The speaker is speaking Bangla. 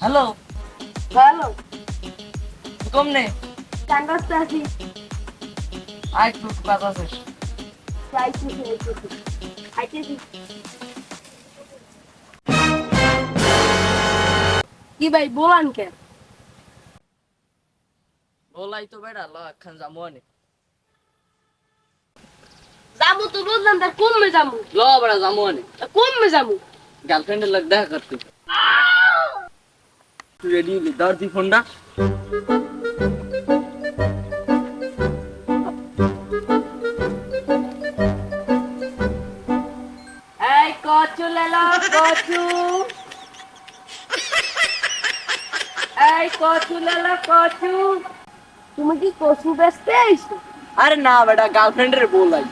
হ্যালো, হ্যালো, কমনে চান্দাসতে আছি। আয় একটু কাজ আছে। যাইতেছি খাইতেছি। কি ভাই বলান কেন? বলাই তো বেড়া ল একখান যাবো অনেক। যাবো তো বললাম, তার কমবে যাবো। ল বেড়া যাবো অনেক। কমবে যাবো। গার্লফ্রেন্ডের লাগ দেখা করতে। তুই রেডি হলি ধর তুই ফোনটা। এই কচু লেলো, কচু। এই কচু লেলো, কচু। তুমি কি কচু বেচতে আইছো? আরে না বেটা গার্লফ্রেন্ডের বলাই।